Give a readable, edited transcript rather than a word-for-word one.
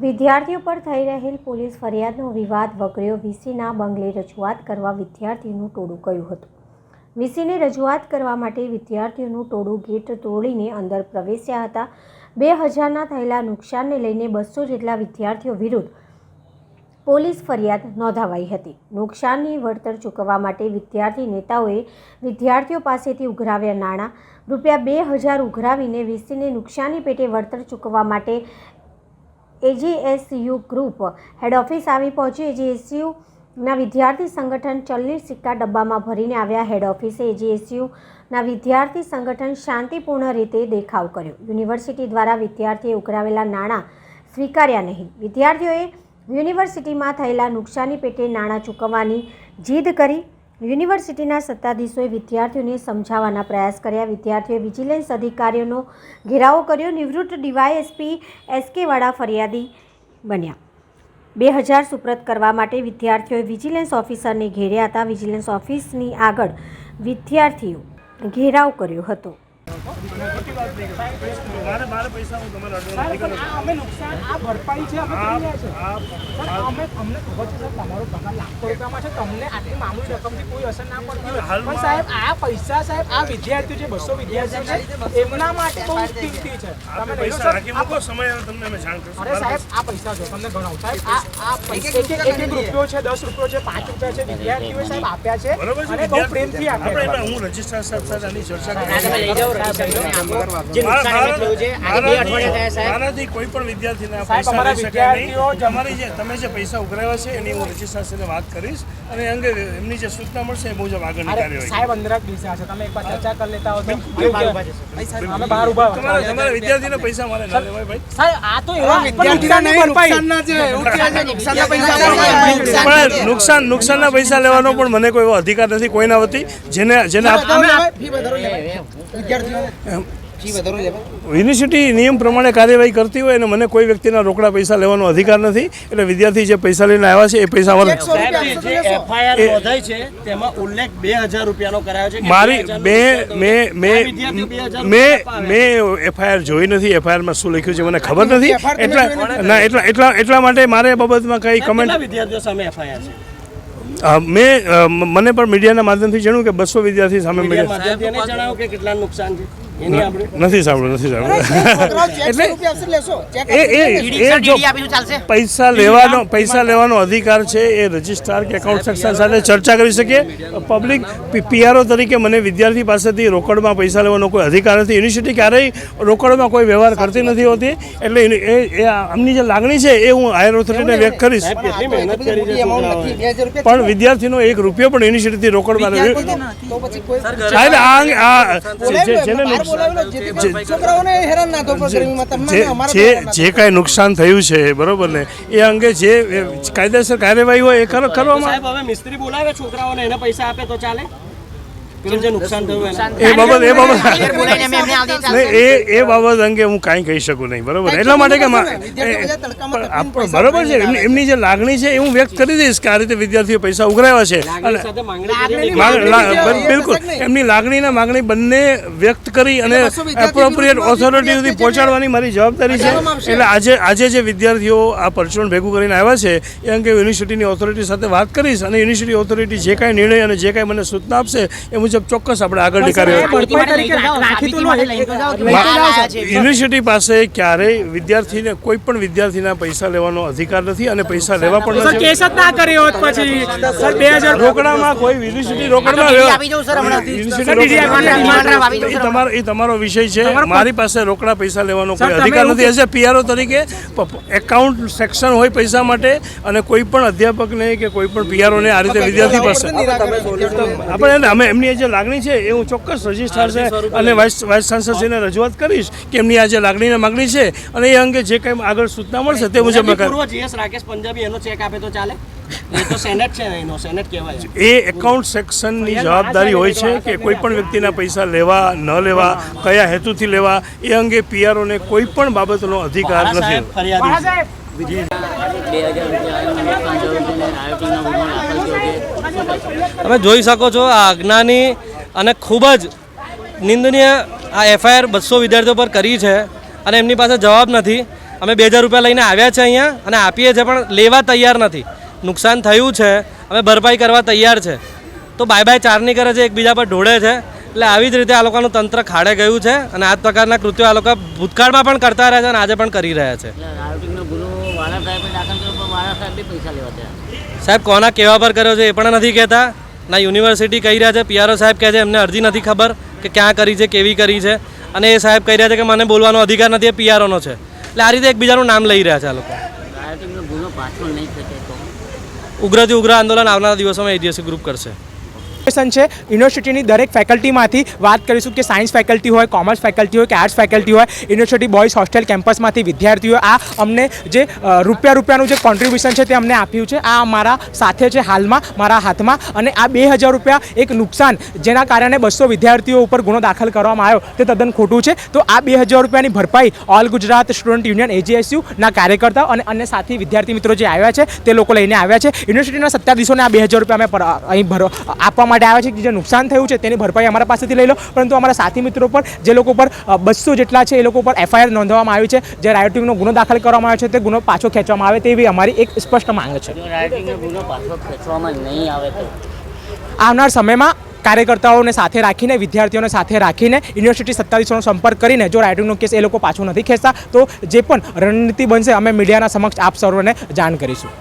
વિદ્યાર્થીઓ પર થઈ રહેલ પોલીસ ફરિયાદનો વિવાદ વકર્યો। વીસીના બંગલે રજૂઆત કરવા વિદ્યાર્થીઓનું ટોળું ગયું હતું। વીસીને રજૂઆત કરવા માટે વિદ્યાર્થીઓનું ટોળું ગેટ તોડીને અંદર પ્રવેશ્યા હતા। 2000ના થયેલા નુકસાનને લઈને 200 જેટલા વિદ્યાર્થીઓ વિરુદ્ધ પોલીસ ફરિયાદ નોંધાવાઈ હતી। નુકસાનની વળતર ચૂકવવા માટે વિદ્યાર્થી નેતાઓએ વિદ્યાર્થીઓ પાસેથી ઉઘરાવ્યા નાણાં ₹2000 ઉઘરાવીને વીસીને નુકસાની પેટે વળતર ચૂકવવા માટે AGSU ગ્રુપ હેડ ઓફિસ આવી પહોંચી। AGSUના વિદ્યાર્થી સંગઠન ચલણી સિક્કા ડબ્બામાં ભરીને આવ્યા। હેડ ઓફિસે AGSUના વિદ્યાર્થી સંગઠન શાંતિપૂર્ણ રીતે દેખાવ કર્યો। યુનિવર્સિટી દ્વારા વિદ્યાર્થીએ ઉઘરાવેલા નાણાં સ્વીકાર્યા નહીં। વિદ્યાર્થીઓએ યુનિવર્સિટીમાં થયેલા નુકસાની પેટે નાણાં ચૂકવવાની જીદ કરી। યુનિવર્સિટીના સત્તાધીશોએ વિદ્યાર્થીઓને સમજાવવાના પ્રયાસ કર્યા। વિદ્યાર્થીઓએ વિજિલન્સ અધિકારીઓનો ઘેરાવો કર્યો। નિવૃત્ત DYSP SK વાળા ફરિયાદી બન્યા। 2000 સુપ્રત કરવા માટે વિદ્યાર્થીઓએ વિજિલન્સ ઓફિસરને ઘેર્યા હતા। વિજિલન્સ ઓફિસની આગળ વિદ્યાર્થીઓ ઘેરાવ કર્યો હતો। કોઈ પણ વિદ્યાર્થીના પૈસા લઈ શકાય નહીં। તમારી જે તમે જે પૈસા ઉઘરાવ્યા છે એની હું રજિસ્ટ્રાર સાથે વાત કરીશ અને અંગે એમની જે સૂચના મળશે એ મુજબ આગળની કાર્યવાહી। સાહેબ અંદર દિવસે છે, તમે એકવાર ચર્ચા કરી લેતા હો તો અમે બહાર ઊભા તમારા વિદ્યાર્થીના પૈસા મારે ના લેવાય ભાઈ। સાહેબ આ તો એવા નુકસાનના છે, નુકસાનના પૈસા લેવાનો પણ મને કોઈ એવો અધિકાર નથી કોઈના વતી જેને યુનિવર્સિટી નિયમ પ્રમાણે કાર્યવાહી કરતી હોય અને મને કોઈ વ્યક્તિના રોકડા પૈસા લેવાનો અધિકાર નથી। એટલે વિદ્યાર્થી જે પૈસા લઈને આવ્યા છે એ પૈસા FIR નોંધાઈ છે તેમાં ઉલ્લેખ 2000 રૂપિયાનો કરાયો છે। મારી મેં FIR જોઈ નથી। FIRમાં શું લખ્યું છે મને ખબર નથી। એટલા માટે મારે એ બાબતમાં કઈ કમેન્ટ વિદ્યાર્થીઓ સામે FIR છે મને પણ મીડિયાના માધ્યમથી જાણ્યું કે 200 વિદ્યાર્થી સામે જણાવો કે કેટલા નુકસાન છે નથી સાંભળ્યું। પૈસા લેવાનો અધિકાર છે એ રજિસ્ટ્રાર કે એકાઉન્ટ સેક્શન સાથે ચર્ચા કરી શકે। પબ્લિક PRO તરીકે મને વિદ્યાર્થી પાસેથી રોકડમાં પૈસા લેવાનો કોઈ અધિકાર નથી। યુનિવર્સિટી ક્યારેય રોકડમાં કોઈ વ્યવહાર કરતી નથી હોતી। એટલે એ આમની જે લાગણી છે એ હું હાયર ઓથોરિટીને વ્યક્ત કરીશ। પણ વિદ્યાર્થીનો ₹1 પણ યુનિવર્સિટીથી રોકડમાં જે કાંઈ નુકસાન થયું છે બરોબર ને એ અંગે જે કાયદેસર કાર્યવાહી હોય એ કરવામાં। સાહેબ હવે મિસ્ત્રી બોલાવે છોકરાઓને એને પૈસા આપે તો ચાલે? નુકસાન થયું એ બાબત અંગે હું કાંઈ કહી શકું નહીં બરોબર। એટલા માટે કે બરોબર છે એમની જે લાગણી છે એ હું વ્યક્ત કરી દઈશ કે આ રીતે વિદ્યાર્થીઓ પૈસા ઉઘરાવ્યા છે અને બિલકુલ એમની લાગણીના માગણી બંને વ્યક્ત કરી અને એપ્રોપ્રિએટ ઓથોરિટી સુધી પહોંચાડવાની મારી જવાબદારી છે। એટલે આજે જે વિદ્યાર્થીઓ આ પરચુરણ ભેગું કરીને આવ્યા છે એ અંગે યુનિવર્સિટીની ઓથોરિટી સાથે વાત કરીશ અને યુનિવર્સિટી ઓથોરિટી જે કાંઈ નિર્ણય અને જે કાંઈ મને સૂચના આપશે એ મુજબ ચોક્કસ આપણે આગળની કાર્યવાહી। યુનિવર્સિટી પાસે ક્યારેય વિદ્યાર્થીને કોઈ પણ વિદ્યાર્થીના પૈસા લેવાનો અધિકાર નથી અને પૈસા લેવા પણ નથી। રોકડામાં કોઈ યુનિવર્સિટી રોકડમાં એ તમારો વિષય છે। મારી પાસે રોકડા પૈસા લેવાનો કોઈ અધિકાર નથી। એઝ એ PRO તરીકે એકાઉન્ટ સેક્શન હોય પૈસા માટે અને કોઈ પણ અધ્યાપકને કે કોઈ પણ PROને આ રીતે વિદ્યાર્થી પાસે આપણે અમે એમની જે લાગણી છે એ હું ચોક્કસ રજિસ્ટ્રાર છે અને વાઇસ ચાન્સલરશ્રીને રજૂઆત કરીશ કે એમની આ જે લાગણીની માગણી છે અને એ અંગે જે કંઈ આગળ સૂચના મળશે તે મુજબ રાકેશ પંજાબી એનો ચેક આપે તો ચાલે? એ તો સેનેટ છે, એનો સેનેટ કહેવાય છે। એ એકાઉન્ટ સેક્શનની જવાબદારી હોય છે કે કોઈ પણ વ્યક્તિના પૈસા લેવા ન લેવા, કયા હેતુથી લેવા એ અંગે PROને કોઈ પણ બાબતનો અધિકાર નથી। તમે જોઈ શકો છો આ અજ્ઞાની અને ખૂબ જ નિંદનીય આ FIR 200 વિદ્યાર્થીઓ પર કરી છે અને એમની પાસે જવાબ નથી। અમે 2000 રૂપિયા લઈને આવ્યા છે અહીંયા અને આપીએ છીએ પણ લેવા તૈયાર નથી. નુકસાન થયું છે, અમે ભરપાઈ કરવા તૈયાર છે, તો બાય બાય ચારની કરે છે, એકબીજા પર ઢોળે છે. એટલે આવી જ રીતે આ લોકોનું તંત્ર ખાડે ગયું છે અને આ પ્રકારના કૃત્યો આ લોકો ભૂતકાળમાં પણ કરતા રહ્યા છે અને આજે પણ કરી રહ્યા છે. સાહેબ કોના કહેવા પર કર્યો છે એ પણ નથી કહેતા. ના યુનિવર્સિટી કહી રહ્યા છે, પીઆરઓ સાહેબ કહે છે એમને અરજી નથી ખબર કે ક્યાં કરી છે, કેવી કરી છે, અને એ સાહેબ કહી રહ્યા છે કે મને બોલવાનો અધિકાર નથી, એ પીઆરઓનો છે. એટલે આ રીતે એકબીજાનું નામ લઈ રહ્યા છે આ લોકો. ઉગ્રથી ઉગ્ર આંદોલન આવનારા દિવસોમાં એજીએસસી ગ્રુપ કરશે. છે યુનિવર્સિટીની દરેક ફેકલ્ટીમાંથી વાત કરીશું કે સાયન્સ ફેકલ્ટી હોય, કોમર્સ ફેકલ્ટી હોય કે આર્ટ્સ ફેકલ્ટી હોય, યુનિવર્સિટી બોયઝ હોસ્ટેલ કેમ્પસમાંથી વિદ્યાર્થીઓ આ અમને જે રૂપિયાનું જે કોન્ટ્રીબ્યુશન છે તે અમને આપ્યું છે. આ મારા સાથે છે હાલમાં મારા હાથમાં, અને આ 2000 રૂપિયા એક નુકસાન જેના કારણે 200 વિદ્યાર્થીઓ ઉપર ગુનો દાખલ કરવામાં આવ્યો તે તદ્દન ખોટું છે. તો આ 2000 રૂપિયાની ભરપાઈ ઓલ ગુજરાત સ્ટુડન્ટ યુનિયન AJSUના કાર્યકર્તાઓ અને અન્ય સાથી વિદ્યાર્થી મિત્રો જે આવ્યા છે તે લોકો લઈને આવ્યા છે. યુનિવર્સિટીના સત્તાધીશોને આ 2000 રૂપિયા અમે અહીં આપવા માટે આવ્યા છે કે જે નુકસાન થયું છે તેની ભરપાઈ અમારા પાસેથી લઈ લો. પરંતુ અમારા સાથી મિત્રો પર જે લોકો પર 200 જેટલા છે એ લોકો પર FIR નોંધવામાં આવી છે. જે રાયોટિંગનો ગુનો દાખલ કરવામાં આવ્યો છે તે ગુનો પાછો ખેંચવામાં આવે તેવી અમારી એક સ્પષ્ટ માંગ છે. આવનાર સમયમાં કાર્યકર્તાઓને સાથે રાખીને, વિદ્યાર્થીઓને સાથે રાખીને, યુનિવર્સિટી સત્તાધીશોનો સંપર્ક કરીને જો રાઇટિંગનો કેસ એ લોકો પાછો નથી ખેંચતા તો જે પણ રણનીતિ બનશે અમે મીડિયાના સમક્ષ આપ સર્વને જાણ કરીશું.